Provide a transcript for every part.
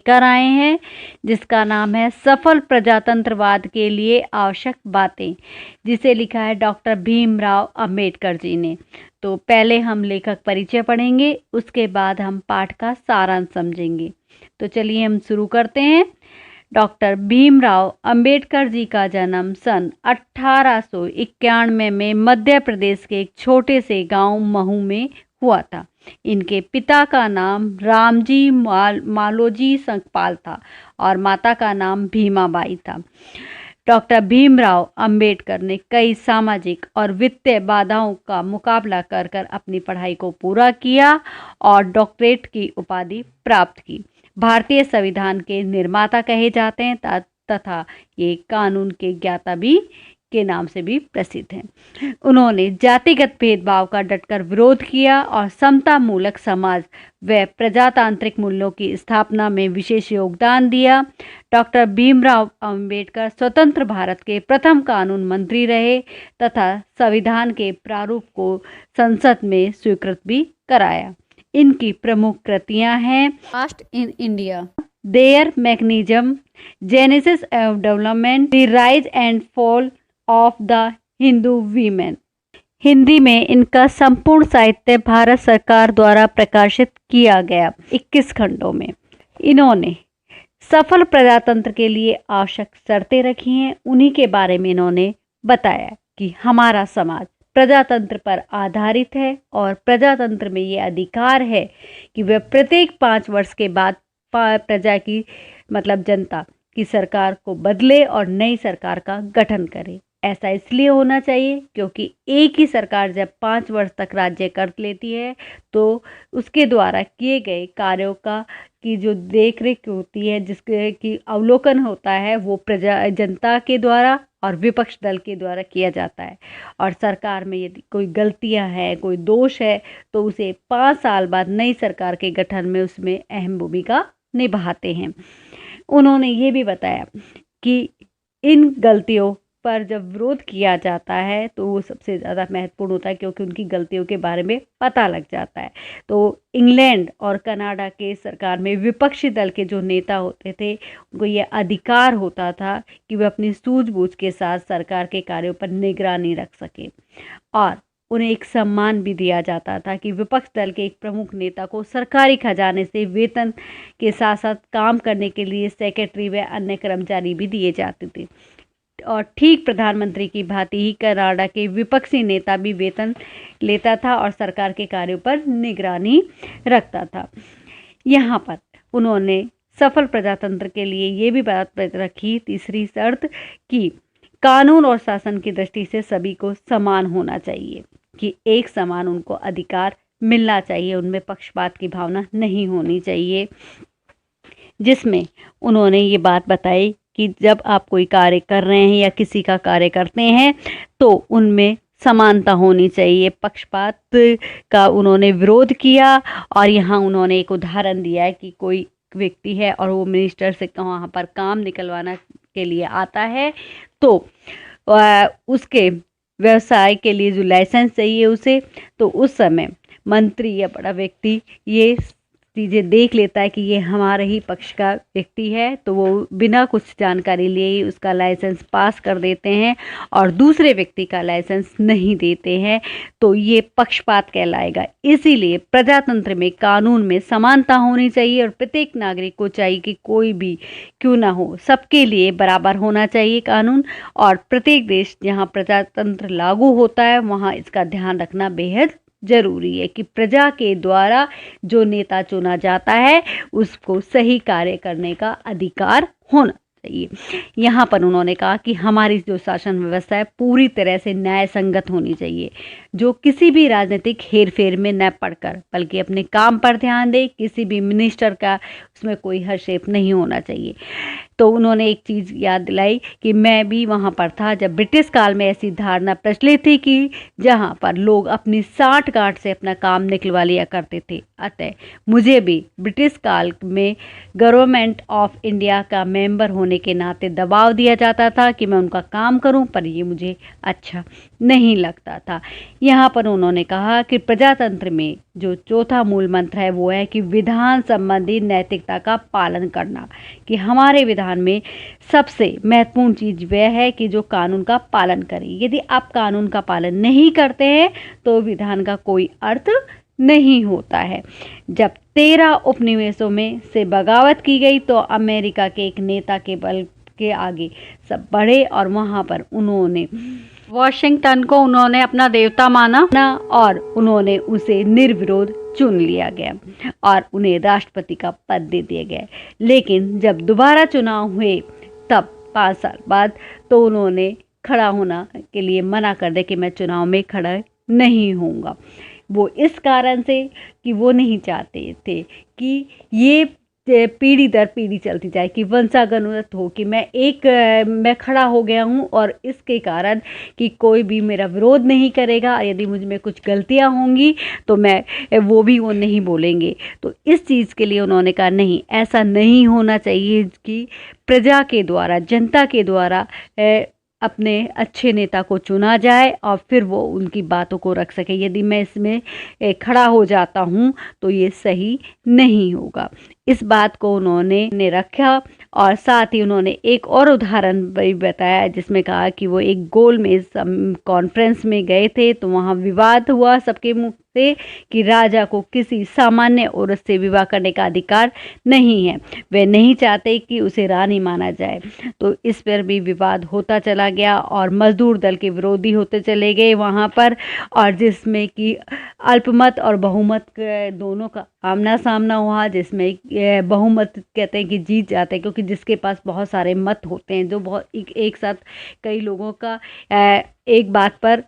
कर आए हैं, जिसका नाम है सफल प्रजातंत्रवाद के लिए आवश्यक बातें, जिसे लिखा है डॉक्टर भीमराव अंबेडकर जी ने। तो पहले हम लेखक परिचय पढ़ेंगे, उसके बाद हम पाठ का सारांश समझेंगे। तो चलिए हम शुरू करते हैं। डॉक्टर भीमराव अंबेडकर जी का जन्म सन 1891 में मध्य प्रदेश के एक छोटे से गांव महू में हुआ था। इनके पिता का नाम रामजी मालोजी संकपाल था और माता का नाम भीमाबाई था। डॉक्टर भीमराव अंबेडकर ने कई सामाजिक और वित्तीय बाधाओं का मुकाबला कर कर अपनी पढ़ाई को पूरा किया और डॉक्टरेट की उपाधि प्राप्त की। भारतीय संविधान के निर्माता कहे जाते हैं तथा ये कानून के ज्ञाता भी के नाम से भी प्रसिद्ध हैं। उन्होंने जातिगत भेदभाव का डटकर विरोध किया और समता मूलक समाज व प्रजातांत्रिक मूल्यों की स्थापना में विशेष योगदान दिया। डॉक्टर भीमराव अंबेडकर स्वतंत्र भारत के प्रथम कानून मंत्री रहे तथा संविधान के प्रारूप को संसद में स्वीकृत भी कराया। इनकी प्रमुख कृतियां हैं caste in India, their mechanism, genesis of development, the rise and fall of the Hindu women. Hindi में इनका संपूर्ण साहित्य भारत सरकार द्वारा प्रकाशित किया गया 21 खंडों में। इन्होंने सफल प्रजातंत्र के लिए आवश्यक शर्तें रखी हैं। उन्हीं के बारे में इन्होंने बताया कि हमारा समाज प्रजातंत्र पर आधारित है और प्रजातंत्र में ये अधिकार है कि वह प्रत्येक 5 वर्ष के बाद प्रजा की मतलब जनता की सरकार को बदले और नई सरकार का गठन करे। ऐसा इसलिए होना चाहिए क्योंकि एक ही सरकार जब 5 वर्ष तक राज्य कर लेती है तो उसके द्वारा किए गए कार्यों की जो देखरेख होती है, जिसके की अवलोकन होता है, वो जनता के द्वारा और विपक्ष दल के द्वारा किया जाता है। और सरकार में यदि कोई गलतियां हैं, कोई दोष है, तो उसे 5 साल बाद नई सरकार के गठन में उसमें अहम भूमिका निभाते हैं। उन्होंने ये भी बताया कि इन गलतियों पर जब विरोध किया जाता है तो वो सबसे ज़्यादा महत्वपूर्ण होता है क्योंकि उनकी गलतियों के बारे में पता लग जाता है। तो इंग्लैंड और कनाडा के सरकार में विपक्षी दल के जो नेता होते थे, उनको ये अधिकार होता था कि वे अपनी सूझबूझ के साथ सरकार के कार्यों पर निगरानी रख सके और उन्हें एक सम्मान भी दिया जाता था कि विपक्ष दल के एक प्रमुख नेता को सरकारी खजाने से वेतन के साथ साथ काम करने के लिए सेक्रेटरी व अन्य कर्मचारी भी दिए जाते थे। और ठीक प्रधानमंत्री की भांति ही कनाडा के विपक्षी नेता भी वेतन लेता था और सरकार के कार्यों पर निगरानी रखता था। यहाँ पर उन्होंने सफल प्रजातंत्र के लिए ये भी बात रखी, तीसरी शर्त, कि कानून और शासन की दृष्टि से सभी को समान होना चाहिए, कि एक समान उनको अधिकार मिलना चाहिए, उनमें पक्षपात की भावना नहीं होनी चाहिए। जिसमें उन्होंने ये बात बताई कि जब आप कोई कार्य कर रहे हैं या किसी का कार्य करते हैं तो उनमें समानता होनी चाहिए। पक्षपात का उन्होंने विरोध किया और यहाँ उन्होंने एक उदाहरण दिया है कि कोई व्यक्ति है और वो मिनिस्टर से वहाँ पर काम निकलवाना के लिए आता है तो उसके व्यवसाय के लिए जो लाइसेंस चाहिए उसे, तो उस समय मंत्री या बड़ा व्यक्ति ये चीज़ें देख लेता है कि ये हमारे ही पक्ष का व्यक्ति है, तो वो बिना कुछ जानकारी लिए ही उसका लाइसेंस पास कर देते हैं और दूसरे व्यक्ति का लाइसेंस नहीं देते हैं, तो ये पक्षपात कहलाएगा। इसीलिए प्रजातंत्र में कानून में समानता होनी चाहिए और प्रत्येक नागरिक को चाहिए कि कोई भी क्यों ना हो, सबके लिए बराबर होना चाहिए कानून। और प्रत्येक देश जहाँ प्रजातंत्र लागू होता है वहाँ इसका ध्यान रखना बेहद जरूरी है कि प्रजा के द्वारा जो नेता चुना जाता है उसको सही कार्य करने का अधिकार होना चाहिए। यहाँ पर उन्होंने कहा कि हमारी जो शासन व्यवस्था है पूरी तरह से न्याय संगत होनी चाहिए, जो किसी भी राजनीतिक हेरफेर में न पड़कर बल्कि अपने काम पर ध्यान दे। किसी भी मिनिस्टर का उसमें कोई हस्तक्षेप नहीं होना चाहिए। तो उन्होंने एक चीज़ याद दिलाई कि मैं भी वहाँ पर था जब ब्रिटिश काल में ऐसी धारणा प्रचलित थी कि जहाँ पर लोग अपनी साठ-गांठ से अपना काम निकलवा लिया करते थे। अतः मुझे भी ब्रिटिश काल में गवर्नमेंट ऑफ इंडिया का मेंबर होने होने के नाते दबाव दिया जाता था कि मैं उनका काम करूं, पर ये मुझे अच्छा नहीं लगता था। यहाँ पर उन्होंने कहा कि प्रजातंत्र में जो चौथा मूल मंत्र है वो है कि विधान संबंधी नैतिकता का पालन करना, कि हमारे विधान में सबसे महत्वपूर्ण चीज वह है कि जो कानून का पालन करें। यदि आप कानून का पालन नहीं करते हैं तो विधान का कोई अर्थ नहीं होता है। जब 13 उपनिवेशों में से बगावत की गई तो अमेरिका के एक नेता के बल के आगे सब बढ़े और वहां पर उन्होंने वॉशिंगटन को उन्होंने अपना देवता माना और उन्होंने उसे निर्विरोध चुन लिया गया और उन्हें राष्ट्रपति का पद दे दिया गया। लेकिन जब दोबारा चुनाव हुए तब 5 साल बाद तो उन्होंने खड़ा होना के लिए मना कर दिया कि मैं चुनाव में खड़ा नहीं होऊंगा। वो इस कारण से कि वो नहीं चाहते थे कि ये पीढ़ी दर पीढ़ी चलती जाए, कि वंशानुगत हो, कि मैं खड़ा हो गया हूँ और इसके कारण कि कोई भी मेरा विरोध नहीं करेगा, यदि मुझ में कुछ गलतियाँ होंगी तो वो नहीं बोलेंगे। तो इस चीज़ के लिए उन्होंने कहा नहीं, ऐसा नहीं होना चाहिए कि प्रजा के द्वारा, जनता के द्वारा अपने अच्छे नेता को चुना जाए और फिर वो उनकी बातों को रख सके। यदि मैं इसमें खड़ा हो जाता हूँ तो ये सही नहीं होगा। इस बात को उन्होंने रखा और साथ ही उन्होंने एक और उदाहरण भी बताया जिसमें कहा कि वो एक गोलमेज कॉन्फ्रेंस में गए थे तो वहाँ विवाद हुआ सबके मुख से कि राजा को किसी सामान्य औरत से विवाह करने का अधिकार नहीं है, वे नहीं चाहते कि उसे रानी माना जाए। तो इस पर भी विवाद होता चला गया और मजदूर दल के विरोधी होते चले गए वहाँ पर, और जिसमें कि अल्पमत और बहुमत दोनों का आमना सामना हुआ, जिसमें बहुमत कहते हैं कि जीत जाते हैं, क्योंकि जिसके पास बहुत सारे मत होते हैं, जो बहुत एक साथ कई लोगों का एक बात पर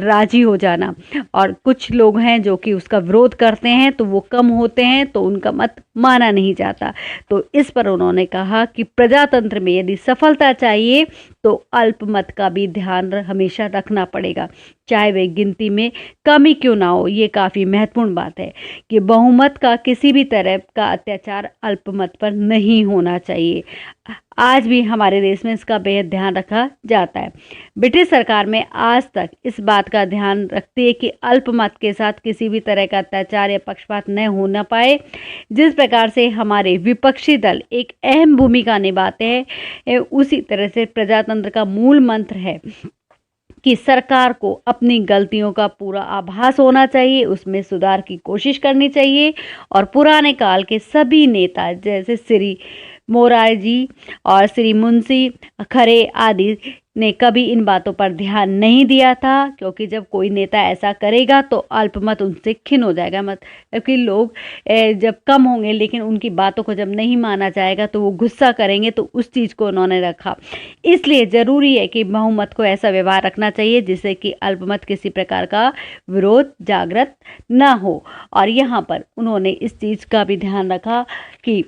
राजी हो जाना, और कुछ लोग हैं जो कि उसका विरोध करते हैं तो वो कम होते हैं तो उनका मत माना नहीं जाता। तो इस पर उन्होंने कहा कि प्रजातंत्र में यदि सफलता चाहिए तो अल्पमत का भी ध्यान हमेशा रखना पड़ेगा, चाहे वे गिनती में कमी क्यों ना हो। ये काफ़ी महत्वपूर्ण बात है कि बहुमत का किसी भी तरह का अत्याचार अल्पमत पर नहीं होना चाहिए। आज भी हमारे देश में इसका बेहद ध्यान रखा जाता है। ब्रिटिश सरकार में आज तक इस बात का ध्यान रखती है कि अल्पमत के साथ किसी भी तरह का अत्याचार या पक्षपात न हो न पाए। जिस प्रकार से हमारे विपक्षी दल एक अहम भूमिका निभाते हैं, उसी तरह से प्रजातंत्र का मूल मंत्र है कि सरकार को अपनी गलतियों का पूरा आभास होना चाहिए, उसमें सुधार की कोशिश करनी चाहिए। और पुराने काल के सभी नेता जैसे श्री मोरारजी और श्री मुंशी खरे आदि ने कभी इन बातों पर ध्यान नहीं दिया था, क्योंकि जब कोई नेता ऐसा करेगा तो अल्पमत उनसे खिन्न हो जाएगा। मतलब कि लोग जब कम होंगे लेकिन उनकी बातों को जब नहीं माना जाएगा तो वो गुस्सा करेंगे, तो उस चीज़ को उन्होंने रखा। इसलिए ज़रूरी है कि बहुमत को ऐसा व्यवहार रखना चाहिए जिससे कि अल्पमत किसी प्रकार का विरोध जागृत न हो। और यहाँ पर उन्होंने इस चीज़ का भी ध्यान रखा कि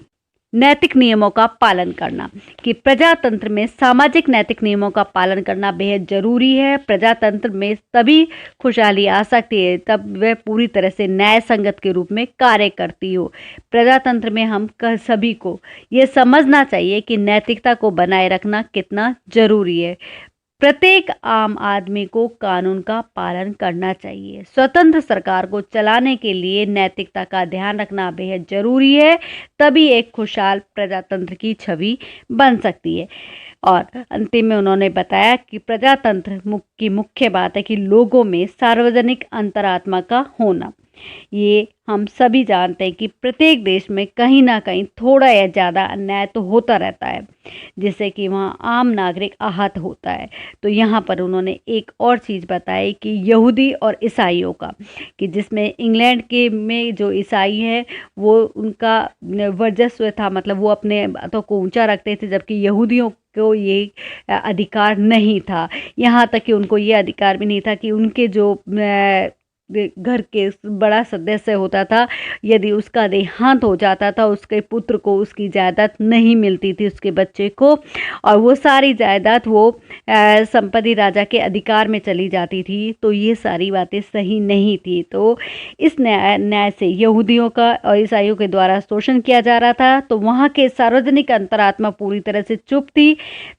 नैतिक नियमों का पालन करना, कि प्रजातंत्र में सामाजिक नैतिक नियमों का पालन करना बेहद जरूरी है। प्रजातंत्र में तभी खुशहाली आ सकती है तब वह पूरी तरह से न्याय संगत के रूप में कार्य करती हो। प्रजातंत्र में हम सभी को यह समझना चाहिए कि नैतिकता को बनाए रखना कितना जरूरी है। प्रत्येक आम आदमी को कानून का पालन करना चाहिए। स्वतंत्र सरकार को चलाने के लिए नैतिकता का ध्यान रखना बेहद जरूरी है, तभी एक खुशहाल प्रजातंत्र की छवि बन सकती है। और अंतिम में उन्होंने बताया कि प्रजातंत्र की मुख्य बात है कि लोगों में सार्वजनिक अंतरात्मा का होना। ये हम सभी जानते हैं कि प्रत्येक देश में कहीं ना कहीं थोड़ा या ज़्यादा अन्याय तो होता रहता है, जिससे कि वहाँ आम नागरिक आहत होता है। तो यहाँ पर उन्होंने एक और चीज़ बताई कि यहूदी और ईसाइयों का, कि जिसमें इंग्लैंड के में जो ईसाई हैं वो उनका वर्चस्व था, मतलब वो अपने बातों को ऊंचा रखते थे, जबकि यहूदियों को ये अधिकार नहीं था। यहाँ तक कि उनको ये अधिकार भी नहीं था कि उनके जो घर के बड़ा सदस्य होता था, यदि उसका देहांत हो जाता था, उसके पुत्र को उसकी जायदाद नहीं मिलती थी उसके बच्चे को, और वो सारी जायदाद वो संपत्ति राजा के अधिकार में चली जाती थी। तो ये सारी बातें सही नहीं थी। तो इस न्याय से यहूदियों का और ईसाइयों के द्वारा शोषण किया जा रहा था। तो वहाँ के सार्वजनिक अंतरात्मा पूरी तरह से चुप थी,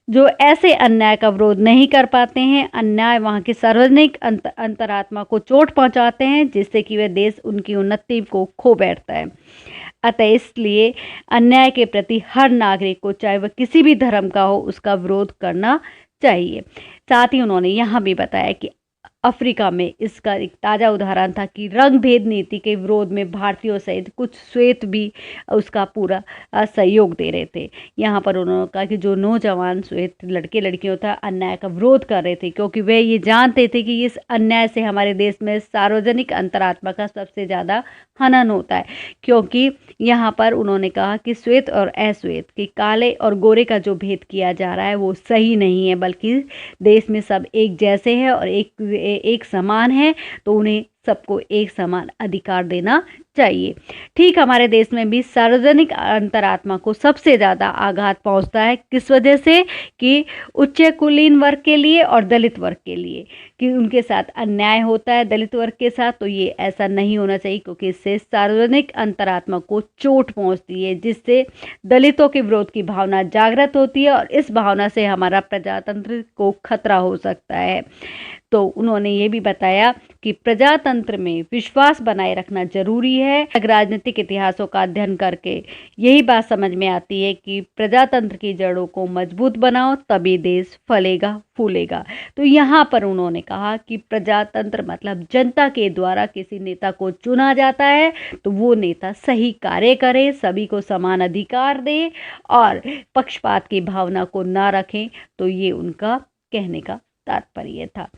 जो ऐसे अन्याय का विरोध नहीं कर पाते हैं। अन्याय वहाँ के सार्वजनिक अंतरात्मा को चोट पहुँचाते हैं, जिससे कि वह देश उनकी उन्नति को खो बैठता है। अतः इसलिए अन्याय के प्रति हर नागरिक को, चाहे वह किसी भी धर्म का हो, उसका विरोध करना चाहिए। साथ ही उन्होंने यहाँ भी बताया कि अफ्रीका में इसका एक ताज़ा उदाहरण था कि रंग भेद नीति के विरोध में भारतीयों सहित कुछ श्वेत भी उसका पूरा सहयोग दे रहे थे। यहाँ पर उन्होंने कहा कि जो नौजवान श्वेत लड़के लड़कियों था अन्याय का विरोध कर रहे थे, क्योंकि वे ये जानते थे कि इस अन्याय से हमारे देश में सार्वजनिक अंतरात्मा का सबसे ज़्यादा हनन होता है। क्योंकि यहाँ पर उन्होंने कहा कि श्वेत और अश्वेत के, काले और गोरे का जो भेद किया जा रहा है वो सही नहीं है, बल्कि देश में सब एक जैसे हैं और एक समान है। तो उन्हें सबको एक समान अधिकार देना चाहिए। ठीक हमारे देश में भी सार्वजनिक अंतरात्मा को सबसे ज़्यादा आघात पहुंचता है। किस वजह से? कि उच्च कुलीन वर्ग के लिए और दलित वर्ग के लिए, कि उनके साथ अन्याय होता है दलित वर्ग के साथ। तो ये ऐसा नहीं होना चाहिए, क्योंकि इससे सार्वजनिक अंतरात्मा को चोट पहुंचती है, जिससे दलितों के विरोध की भावना जागृत होती है, और इस भावना से हमारा प्रजातंत्र को खतरा हो सकता है। तो उन्होंने ये भी बताया कि प्रजातंत्र में विश्वास बनाए रखना जरूरी है। राजनीतिक इतिहासों का अध्ययन करके यही बात समझ में आती है कि प्रजातंत्र की जड़ों को मजबूत बनाओ, तभी देश फलेगा फूलेगा। तो यहाँ पर उन्होंने कहा कि प्रजातंत्र मतलब जनता के द्वारा किसी नेता को चुना जाता है, तो वो नेता सही कार्य करे, सभी को समान अधिकार दे और पक्षपात की भावना को ना रखें। तो ये उनका कहने का तात्पर्य था।